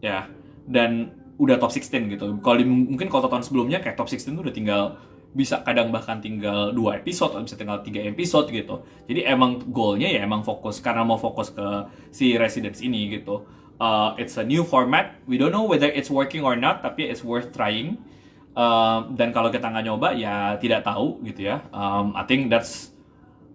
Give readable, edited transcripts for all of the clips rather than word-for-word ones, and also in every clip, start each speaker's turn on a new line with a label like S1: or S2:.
S1: ya, dan udah top 16 gitu. Mungkin kalau tahun sebelumnya kayak top 16 tuh udah tinggal, bisa kadang bahkan tinggal 2 episode atau bisa tinggal 3 episode gitu. Jadi emang goalnya ya emang fokus karena mau fokus ke si Residents ini gitu. It's a new format. We don't know whether it's working or not, tapi it's worth trying. Dan kalau kita nggak nyoba ya tidak tahu gitu ya. I think that's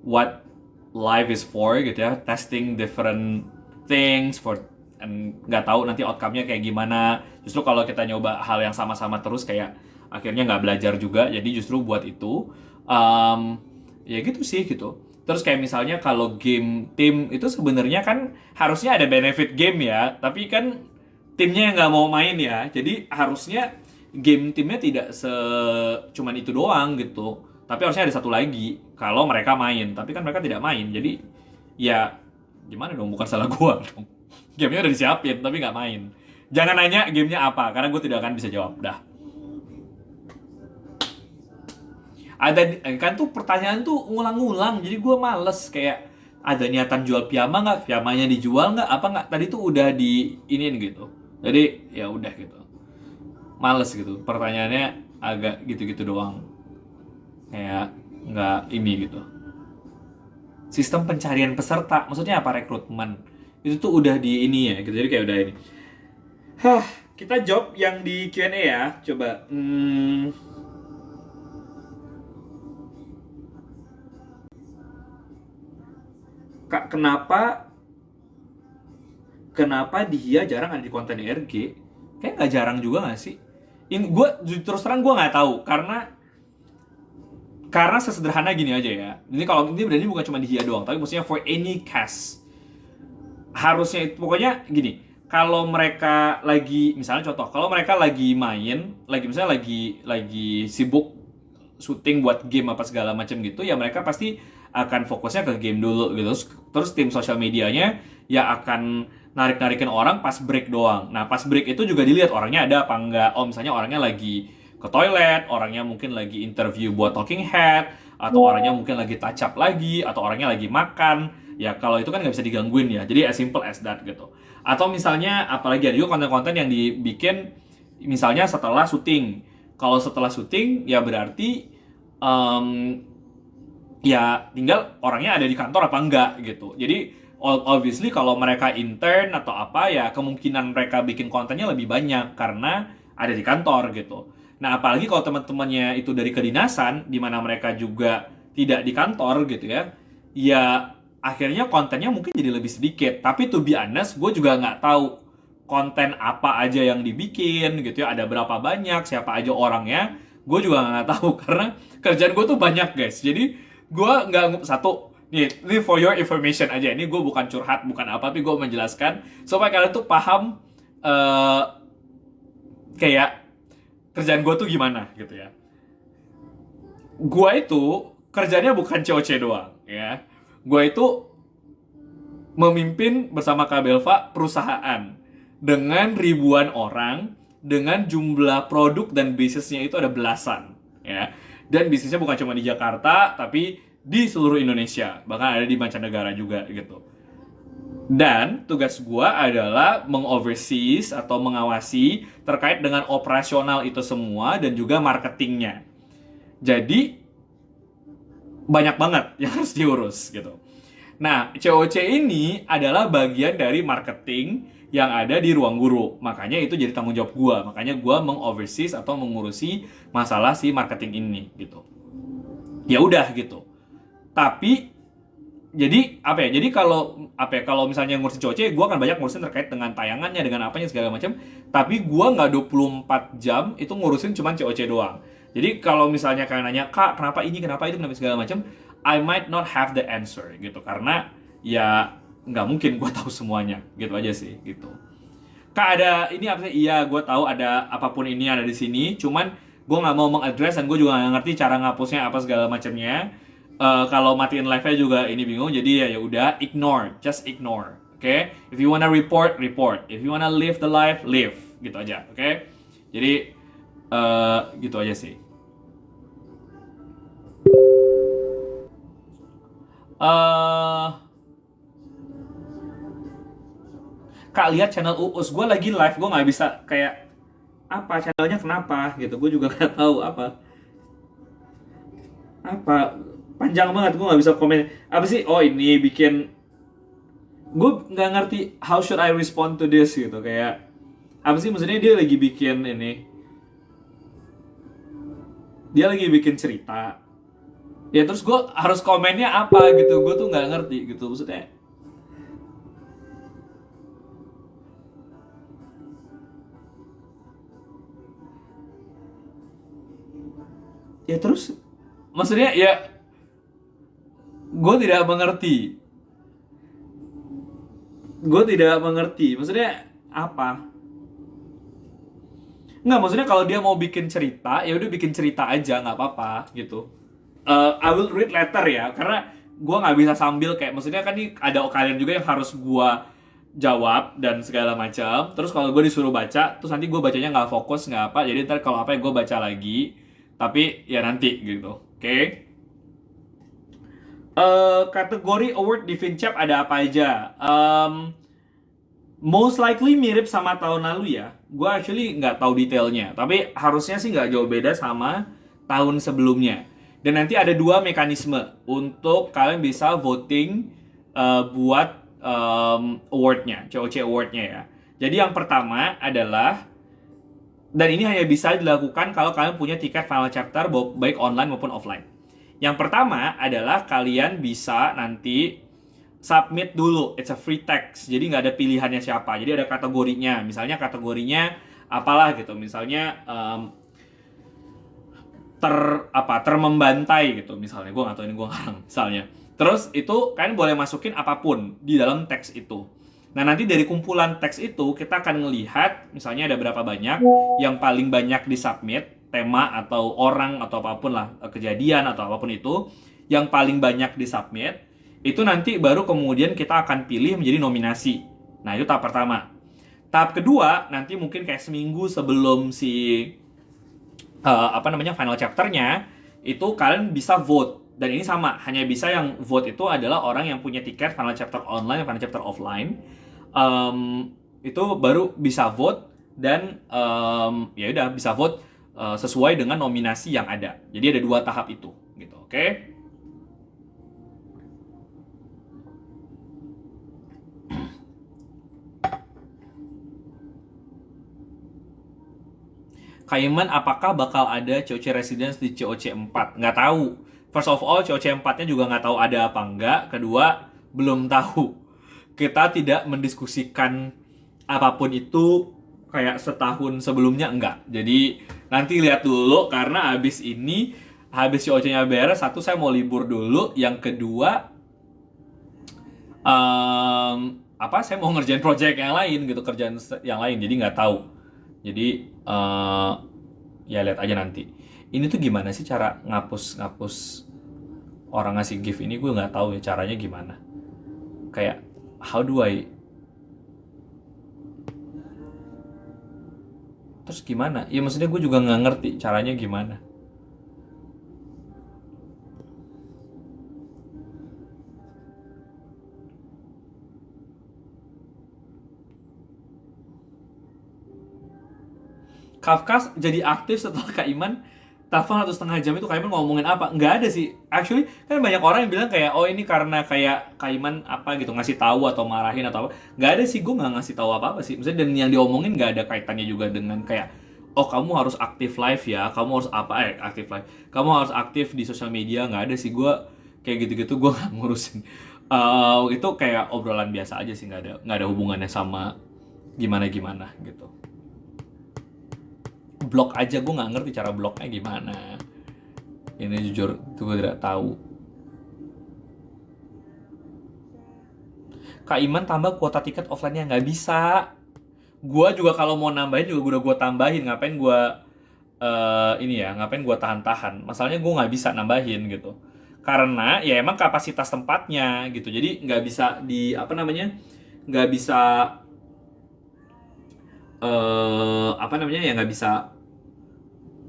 S1: what life is for gitu ya, testing different things for, and nggak tahu nanti outcome-nya kayak gimana. Justru kalau kita nyoba hal yang sama-sama terus kayak akhirnya nggak belajar juga, jadi justru buat itu ya gitu sih gitu. Terus kayak misalnya kalau game tim itu sebenarnya kan harusnya ada benefit game ya, tapi kan timnya yang nggak mau main ya, jadi harusnya game timnya tidak cuman itu doang gitu, tapi harusnya ada satu lagi kalau mereka main, tapi kan mereka tidak main, jadi ya gimana dong, bukan salah gua dong. Gamenya udah disiapin tapi nggak main. Jangan nanya gamenya apa karena gue tidak akan bisa jawab dah. Ada kan tuh pertanyaan tuh ngulang-ngulang, jadi gue males kayak ada niatan jual piyama nggak, piyamanya dijual nggak, apa nggak, tadi tuh udah di iniin gitu, jadi ya udah gitu, males gitu pertanyaannya, agak gitu-gitu doang, kayak nggak ini gitu. Sistem pencarian peserta maksudnya apa, rekrutmen itu tuh udah di ini ya gitu, jadi kayak udah ini. Hah, kita job yang di Q&A ya, coba. Kak, kenapa kenapa dia jarang ada di konten RG? Kayak nggak jarang juga nggak sih? Ini gue terus terang gue nggak tahu karena sesederhana gini aja ya. Ini kalau ini berarti bukan cuma di dia doang, tapi maksudnya for any cast harusnya itu pokoknya gini. Kalau mereka lagi misalnya contoh, kalau mereka lagi main, lagi misalnya lagi sibuk syuting buat game apa segala macam gitu, ya mereka pasti akan fokusnya ke game dulu gitu. Terus tim sosial medianya ya akan narik-narikin orang pas break doang. Nah, pas break itu juga dilihat orangnya ada apa enggak. Oh, misalnya orangnya lagi ke toilet, orangnya mungkin lagi interview buat talking head, atau orangnya mungkin lagi touch up lagi, atau orangnya lagi makan. Ya, kalau itu kan nggak bisa digangguin ya. Jadi as simple as that gitu. Atau misalnya apalagi ada juga konten-konten yang dibikin misalnya setelah syuting. Kalau setelah syuting ya berarti em, ya tinggal orangnya ada di kantor apa enggak gitu. Jadi obviously kalau mereka intern atau apa ya kemungkinan mereka bikin kontennya lebih banyak karena ada di kantor gitu. Nah, apalagi kalau teman-temannya itu dari kedinasan di mana mereka juga tidak di kantor gitu ya. Ya akhirnya kontennya mungkin jadi lebih sedikit. Tapi to be honest, gue juga nggak tahu konten apa aja yang dibikin gitu ya. Ada berapa banyak, siapa aja orangnya. Gue juga nggak tahu karena kerjaan gue tuh banyak guys. Jadi gue nggak satu nih, ini for your information aja. Ini gue bukan curhat, bukan apa, tapi gue menjelaskan supaya kalian tuh paham eh kayak kerjaan gue tuh gimana gitu ya. Gue itu kerjanya bukan COC doang ya. Gue itu memimpin bersama Kak Belva perusahaan dengan ribuan orang, dengan jumlah produk dan bisnisnya itu ada belasan ya. Dan bisnisnya bukan cuma di Jakarta tapi di seluruh Indonesia, bahkan ada di mancanegara juga gitu. Dan tugas gua adalah mengoverseas atau mengawasi terkait dengan operasional itu semua dan juga marketingnya. Jadi banyak banget yang harus diurus gitu. Nah, COC ini adalah bagian dari marketing yang ada di ruang guru. Makanya itu jadi tanggung jawab gua. Makanya gua mengoverseas atau mengurusi masalah si marketing ini gitu. Ya udah gitu. Tapi jadi apa ya? Jadi kalau apa ya? Kalau misalnya ngurusin COC, gua akan banyak ngurusin terkait dengan tayangannya, dengan apanya segala macam. Tapi gua nggak 24 jam itu ngurusin cuma COC doang. Jadi kalau misalnya kalian nanya, "Kak, kenapa ini, kenapa itu, kenapa segala macam?" I might not have the answer gitu karena ya nggak mungkin gue tahu semuanya gitu aja sih gitu. Kak, ada ini apa sih? Iya, gue tahu ada apapun ini ada di sini, cuman gue nggak mau mengadres dan gue juga nggak ngerti cara ngapusnya apa segala macamnya. Kalau matiin live-nya juga ini bingung, jadi ya udah ignore, just ignore, oke? Okay? If you wanna report, report. If you wanna live the life, live, gitu aja, oke? Okay? Jadi gitu aja sih. eh Kak lihat channel Uus, gue lagi live, gue nggak bisa kayak apa channelnya kenapa gitu, gue juga nggak tahu apa panjang banget, gue nggak bisa komen apa sih. Oh ini bikin, gue nggak ngerti how should I respond to this gitu, kayak apa sih maksudnya, dia lagi bikin ini, dia lagi bikin cerita ya, terus gue harus komennya apa gitu, gue tuh nggak ngerti gitu maksudnya. Ya terus maksudnya ya, gue tidak mengerti, maksudnya apa. Nggak, maksudnya kalau dia mau bikin cerita ya udah bikin cerita aja, nggak apa-apa gitu. I will read letter ya, karena gue nggak bisa sambil kayak, maksudnya kan ini ada kalian juga yang harus gue jawab dan segala macam. Terus kalau gue disuruh baca, terus nanti gue bacanya nggak fokus nggak apa, jadi ntar kalau apa ya gue baca lagi. Tapi ya nanti gitu, oke? Kategori award di Vincap ada apa aja? Most likely mirip sama tahun lalu ya. Gue actually nggak tahu detailnya, tapi harusnya sih nggak jauh beda sama tahun sebelumnya. Dan nanti ada dua mekanisme untuk kalian bisa voting buat awardnya, COC awardnya ya. Jadi yang pertama adalah, dan ini hanya bisa dilakukan kalau kalian punya tiket final chapter baik online maupun offline. Yang pertama adalah kalian bisa nanti submit dulu, it's a free text, jadi nggak ada pilihannya siapa, jadi ada kategorinya, misalnya kategorinya apalah gitu, misalnya termembantai gitu, misalnya gue nggak tahu, ini gue ngarang misalnya. Terus itu kalian boleh masukin apapun di dalam teks itu. Nah nanti dari kumpulan teks itu kita akan melihat misalnya ada berapa banyak yang paling banyak disubmit, tema atau orang atau apapun lah, kejadian atau apapun itu yang paling banyak disubmit, itu nanti baru kemudian kita akan pilih menjadi nominasi. Nah itu tahap pertama. Tahap kedua nanti mungkin kayak seminggu sebelum si final chapternya, itu kalian bisa vote. Dan ini sama, hanya bisa yang vote itu adalah orang yang punya tiket final chapter online, final chapter offline. Itu baru bisa vote, dan ya udah bisa vote sesuai dengan nominasi yang ada. Jadi ada dua tahap itu, gitu, oke? Kaiman, apakah bakal ada COC Residence di COC 4? Nggak tahu. First of all, COC 4-nya juga nggak tahu ada apa nggak. Kedua, belum tahu. Kita tidak mendiskusikan apapun itu kayak setahun sebelumnya, enggak. Jadi, nanti lihat dulu, karena habis ini, habis COC-nya beres, satu, saya mau libur dulu. Yang kedua, saya mau ngerjain project yang lain gitu, kerjaan yang lain, jadi nggak tahu. Jadi ya lihat aja nanti. Ini tuh gimana sih cara ngapus orang ngasih gift ini, gue nggak tahu ya caranya gimana. Kayak how do I, terus gimana ya, maksudnya gue juga nggak ngerti caranya gimana. Kafka jadi aktif setelah Kak Iman telepon 1,5 jam, itu Kak Iman ngomongin apa? Nggak ada sih. Actually, kan banyak orang yang bilang kayak, oh ini karena kayak Kak Iman apa gitu, ngasih tahu atau marahin atau apa. Nggak ada sih, gue nggak ngasih tahu apa-apa sih. Maksudnya, dan yang diomongin nggak ada kaitannya juga dengan kayak, oh kamu harus aktif live ya, kamu harus aktif live. Kamu harus aktif di sosial media, nggak ada sih. Gue kayak gitu-gitu, gue nggak ngurusin. Itu kayak obrolan biasa aja sih, nggak ada hubungannya sama gimana-gimana gitu. Blog aja gue nggak ngerti cara blognya gimana. Ini jujur itu gue tidak tahu. Kak Iman tambah kuota tiket offline-nya, nggak bisa. Gue juga kalau mau nambahin juga udah gue tambahin. Ngapain gue ngapain gue tahan-tahan. Masalahnya gue nggak bisa nambahin gitu. Karena ya emang kapasitas tempatnya gitu. Jadi nggak bisa nggak bisa ya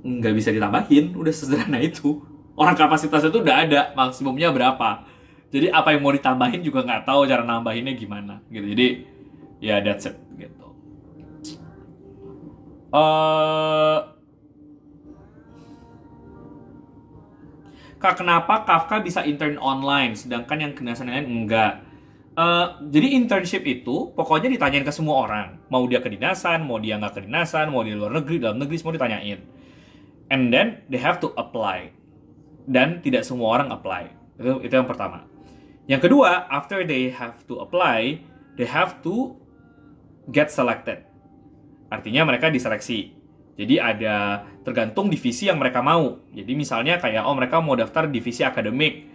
S1: nggak bisa ditambahin, udah sederhana itu. Orang kapasitasnya tuh udah ada, maksimumnya berapa. Jadi apa yang mau ditambahin juga nggak tahu cara nambahinnya gimana gitu. Jadi Ya, that's it gitu. eh Kak, kenapa Kafka bisa intern online sedangkan yang kedinasan lain enggak? Jadi internship itu pokoknya ditanyain ke semua orang. Mau dia kedinasan, mau dia nggak kedinasan, mau dia luar negeri, dalam negeri, semua ditanyain. And then they have to apply. Dan tidak semua orang apply. Itu yang pertama. Yang kedua, after they have to apply, they have to get selected. Artinya mereka diseleksi. Jadi ada tergantung divisi yang mereka mau. Jadi misalnya kayak mereka mau daftar divisi akademik.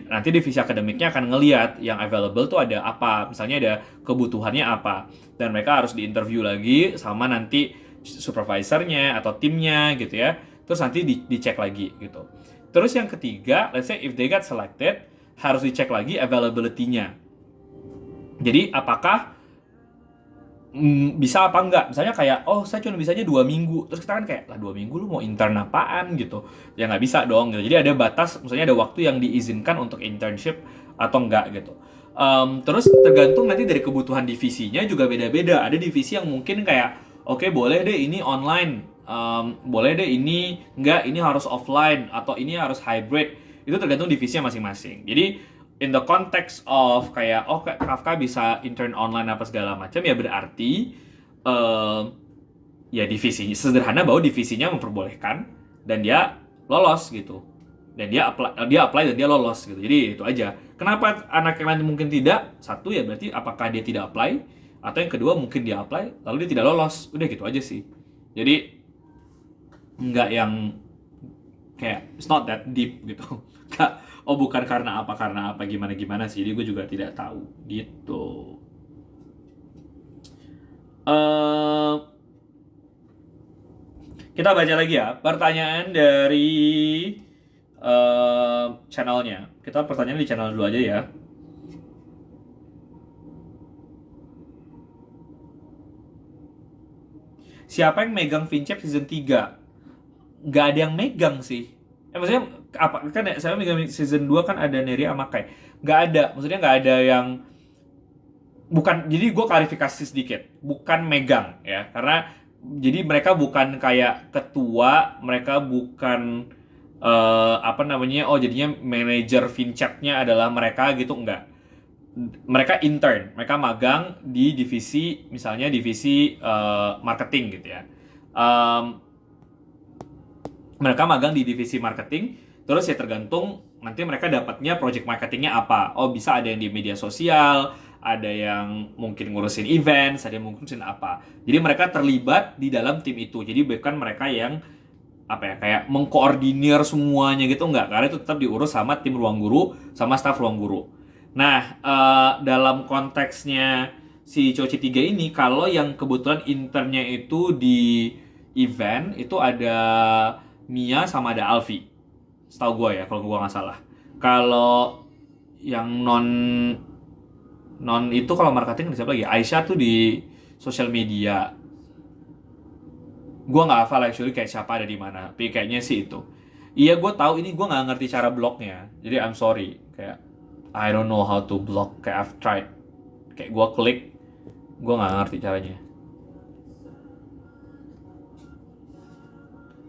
S1: Nanti divisi akademiknya akan ngeliat yang available tuh ada apa. Misalnya ada kebutuhannya apa. Dan mereka harus diinterview lagi sama nanti supervisornya atau timnya gitu ya. Terus nanti dicek lagi gitu. Terus yang ketiga, let's say if they got selected, harus dicek lagi availability-nya. Jadi apakah bisa apa enggak, misalnya kayak saya cuma bisanya 2 minggu, terus kita kan kayak lah 2 minggu lu mau intern apaan gitu, ya nggak bisa dong gitu. Jadi ada batas, misalnya ada waktu yang diizinkan untuk internship atau enggak gitu. Terus tergantung nanti dari kebutuhan divisinya juga beda-beda. Ada divisi yang mungkin kayak oke, boleh deh ini online, boleh deh ini enggak, ini harus offline atau ini harus hybrid. Itu tergantung divisinya masing-masing. Jadi in the context of kayak Kafka bisa intern online apa segala macam, ya berarti ya divisinya sederhana bahwa divisinya memperbolehkan dan dia lolos gitu, dan dia apply dan dia lolos gitu. Jadi itu aja. Kenapa anak yang lain mungkin tidak? Satu ya berarti apakah dia tidak apply, atau yang kedua mungkin dia apply lalu dia tidak lolos. Udah gitu aja sih. Jadi nggak yang kayak it's not that deep gitu. Bukan karena apa gimana sih. Jadi gue juga tidak tahu gitu. Kita baca lagi ya pertanyaan dari channelnya. Kita pertanyaan di channel dulu aja ya. Siapa yang megang Vincep season 3? Nggak ada yang megang sih. Maksudnya apa kan saya megang season 2 kan ada Neri sama Kai. Nggak ada, maksudnya nggak ada yang bukan. Jadi gue klarifikasi sedikit, bukan megang ya, karena jadi mereka bukan kayak ketua, mereka bukan jadinya manajer Vincepnya adalah mereka gitu, enggak. Mereka intern, mereka magang di divisi, misalnya divisi marketing gitu ya. Mereka magang di divisi marketing, terus ya tergantung nanti mereka dapatnya project marketingnya apa. Bisa ada yang di media sosial, ada yang mungkin ngurusin events, ada yang ngurusin apa. Jadi mereka terlibat di dalam tim itu. Jadi bukan mereka yang kayak mengkoordinir semuanya gitu, enggak. Karena itu tetap diurus sama tim ruang guru, sama staff ruang guru. Nah, dalam konteksnya si Coci 3 ini, kalau yang kebetulan internnya itu di event, itu ada Mia sama ada Alfi, setahu gue ya, kalau gue nggak salah. Kalau yang non itu, kalau marketing siapa lagi? Aisyah tuh di sosial media. Gue nggak hafal actually kayak siapa ada di mana, tapi kayaknya sih itu. Iya, gue tahu ini, gue nggak ngerti cara blognya, jadi I'm sorry. Kayak I don't know how to blog. Kayak I've tried, kayak gue klik, gue nggak ngerti caranya.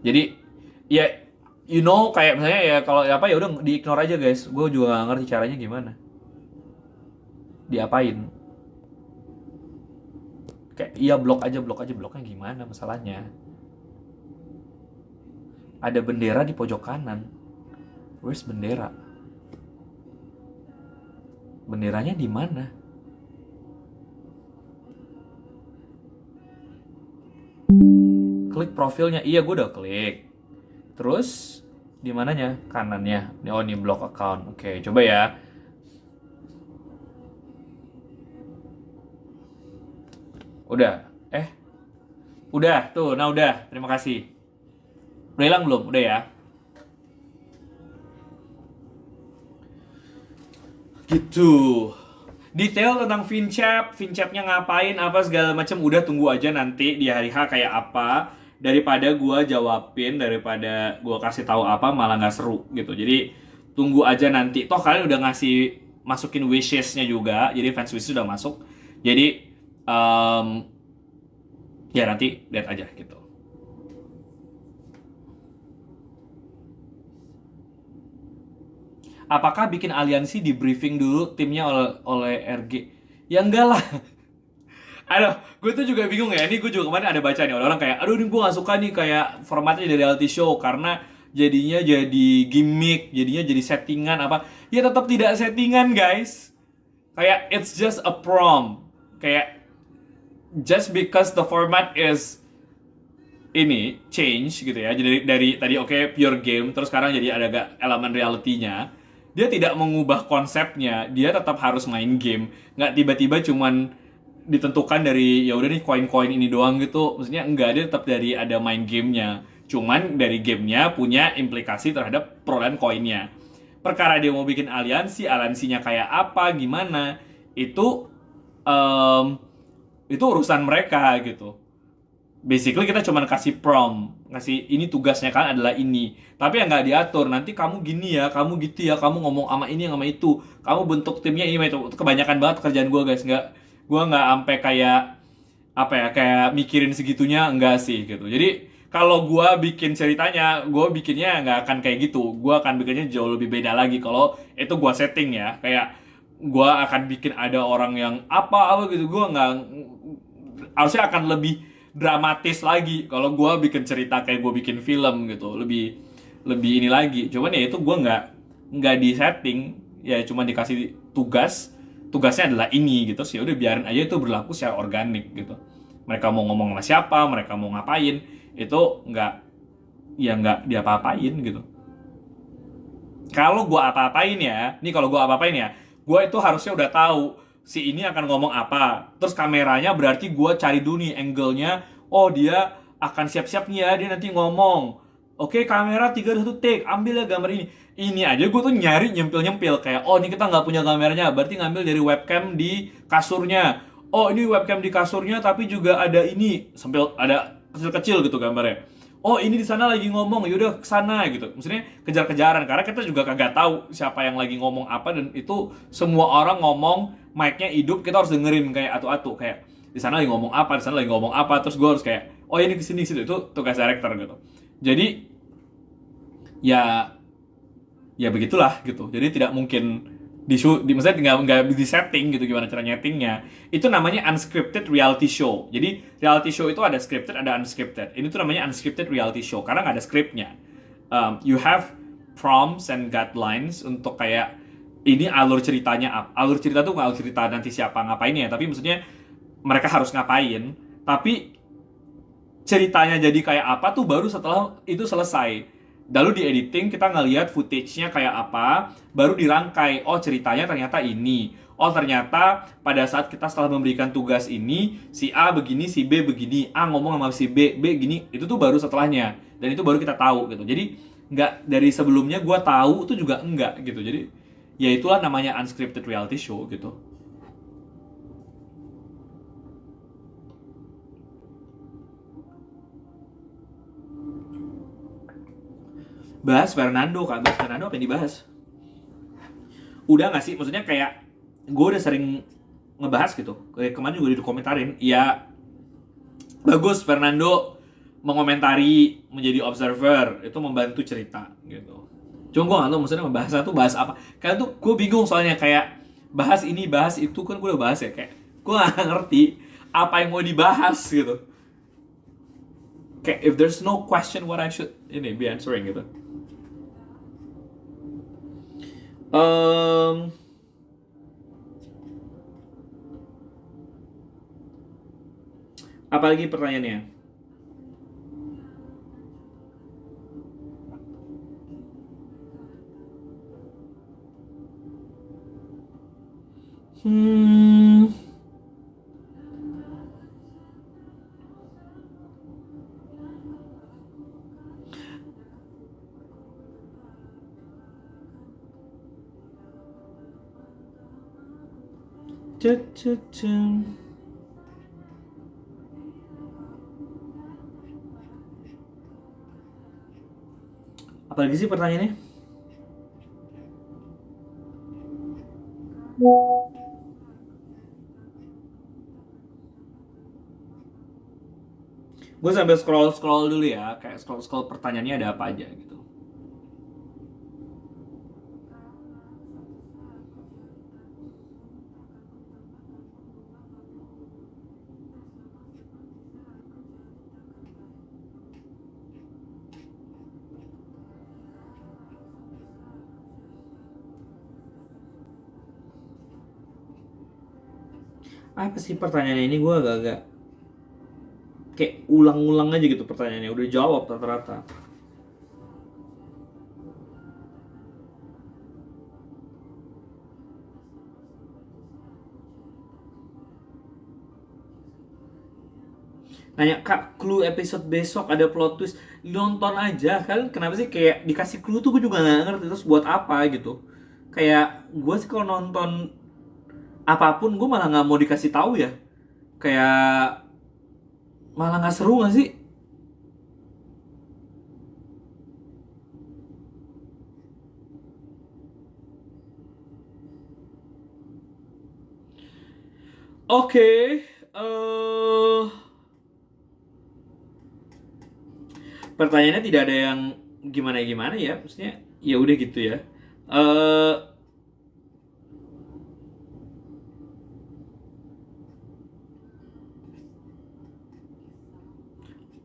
S1: Jadi ya, kayak misalnya ya kalau ya udah di-ignore aja guys. Gue juga gak ngerti caranya gimana. Diapain? Kayak iya blok aja, bloknya gimana masalahnya? Ada bendera di pojok kanan. Where's bendera? Benderanya di mana? Klik profilnya. Iya, gue udah klik. Terus di mananya? Kanannya. Ini block account. Oke, coba ya. Udah. Udah tuh. Nah, udah. Terima kasih. Udah hilang belum? Udah ya. Gitu. Detail tentang Vincep-nya ngapain apa segala macam udah tunggu aja nanti di hari H kayak apa. Daripada gue jawabin, daripada gue kasih tahu apa malah nggak seru gitu. Jadi tunggu aja nanti. Toh kalian udah masukin wishes-nya juga. Jadi fans wishes udah masuk. Jadi Em, ya nanti lihat aja gitu. Apakah bikin aliansi di briefing dulu timnya oleh RG? Ya enggak lah. Aduh, gue tuh juga bingung ya. Ini gue juga kemarin ada baca nih orang-orang kayak, aduh ini gue gak suka nih kayak formatnya dari reality show karena jadinya jadi gimmick, jadinya jadi settingan apa. Ya tetap tidak settingan guys. Kayak it's just a prom. Kayak just because the format is ini change gitu ya. Jadi dari tadi oke pure game terus sekarang jadi ada agak elemen realitinya. Dia tidak mengubah konsepnya, dia tetap harus main game. Nggak tiba-tiba cuman ditentukan dari ya udah nih koin-koin ini doang gitu. Maksudnya enggak, dia tetap dari ada main gamenya. Cuman dari gamenya punya implikasi terhadap perolehan koinnya. Perkara dia mau bikin aliansi, aliansinya kayak apa, gimana, itu em, itu urusan mereka gitu. Basically kita cuma kasih prompt, ngasih ini tugasnya kan adalah ini, tapi yang nggak diatur nanti kamu gini ya, kamu gitu ya, kamu ngomong sama ini sama itu, kamu bentuk timnya ini sama itu. Kebanyakan banget kerjaan gue guys, gue nggak sampai kayak apa ya, kayak mikirin segitunya enggak sih gitu. Jadi kalau gue bikin ceritanya, gue bikinnya nggak akan kayak gitu, gue akan bikinnya jauh lebih beda lagi kalau itu gue setting ya. Kayak gue akan bikin ada orang yang apa gitu, gue nggak, harusnya akan lebih dramatis lagi kalau gue bikin cerita kayak gue bikin film gitu, lebih lebih ini lagi. Cuman ya itu gue nggak di setting, ya cuma dikasih tugasnya adalah ini gitu, sih udah biarin aja itu berlaku secara organik gitu. Mereka mau ngomong sama siapa, mereka mau ngapain, itu nggak, ya nggak diapa-apain gitu. Kalau gue apa-apain ya, nih kalau gue apa-apain ya, gue itu harusnya udah tahu si ini akan ngomong apa. Terus kameranya berarti gue cari dulu nih angle-nya. Oh dia akan siap-siap nih ya, dia nanti ngomong. Oke kamera 3 2 1 take, ambil ya gambar ini. Ini aja gue tuh nyari nyempil-nyempil kayak, oh ini kita nggak punya kameranya, berarti ngambil dari webcam di kasurnya. Oh ini webcam di kasurnya tapi juga ada ini, sambil ada kecil-kecil gitu gambarnya. Oh ini di sana lagi ngomong, yaudah ke sana gitu. Maksudnya kejar-kejaran karena kita juga kagak tahu siapa yang lagi ngomong apa, dan itu semua orang ngomong mic-nya hidup, kita harus dengerin kayak atu-atu kayak di sana lagi ngomong apa, di sana lagi ngomong apa, terus gue harus kayak oh ini kesini situ, itu tugas director gitu. Jadi ya ya begitulah gitu. Jadi tidak mungkin maksudnya nggak di setting gitu gimana cara nyetingnya. Itu namanya unscripted reality show. Jadi reality show itu ada scripted, ada unscripted. Ini tuh namanya unscripted reality show karena nggak ada scriptnya. You have prompts and guidelines untuk kayak ini alur ceritanya apa. Alur cerita tuh nggak alur cerita nanti siapa ngapain ya, tapi maksudnya mereka harus ngapain. Tapi ceritanya jadi kayak apa tuh baru setelah itu selesai. Lalu di editing kita ngelihat footage-nya kayak apa, baru dirangkai. Oh ceritanya ternyata ini. Oh ternyata pada saat kita setelah memberikan tugas ini, si A begini, si B begini, A ngomong sama si B, B gini, itu tuh baru setelahnya. Dan itu baru kita tahu gitu. Jadi nggak dari sebelumnya gue tahu itu juga enggak gitu. Jadi ya itulah namanya unscripted reality show gitu. Bahas Fernando kan, bahas Fernando apa yang dibahas? Udah nggak sih, maksudnya kayak gue udah sering ngebahas gitu, kayak kemarin juga dikomentarin ya, bagus Fernando mengomentari, menjadi observer itu membantu cerita gitu. Cuma gue nggak tahu maksudnya membahasnya tuh bahas apa, karena tuh gue bingung soalnya kayak bahas ini bahas itu kan gue udah bahas ya, kayak gue nggak ngerti apa yang mau dibahas gitu. Kayak if there's no question what I should ini be answering gitu. um, Apalagi pertanyaannya? Hmm. Apalagi sih pertanyaannya? Gue sambil scroll scroll dulu ya, kayak scroll scroll pertanyaannya ada apa aja gitu. Apa sih pertanyaannya ini, gue agak-agak kayak ulang-ulang aja gitu pertanyaannya, udah jawab rata-rata. Nanya, kak, clue episode besok ada plot twist, nonton aja kan. Kenapa sih kayak dikasih clue tuh gue juga nggak ngerti terus buat apa gitu. Kayak gue sih kalau nonton apapun gue malah nggak mau dikasih tahu ya, kayak malah nggak seru nggak sih. Oke, pertanyaannya tidak ada yang gimana gimana ya, maksudnya ya udah gitu ya. eh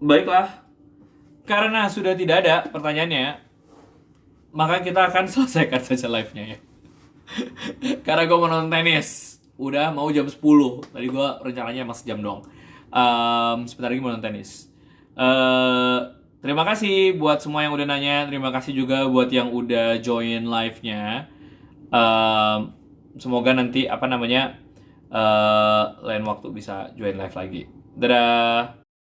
S1: Baiklah, karena sudah tidak ada pertanyaannya, maka kita akan selesaikan saja live-nya ya. Karena gue mau nonton tenis. Udah mau jam 10. Tadi gue rencananya masih jam doang. Sebentar lagi mau nonton tenis. Eh, Terima kasih buat semua yang udah nanya. Terima kasih juga buat yang udah join live-nya. Em, Semoga nanti apa namanya lain waktu bisa join live lagi. Dadah.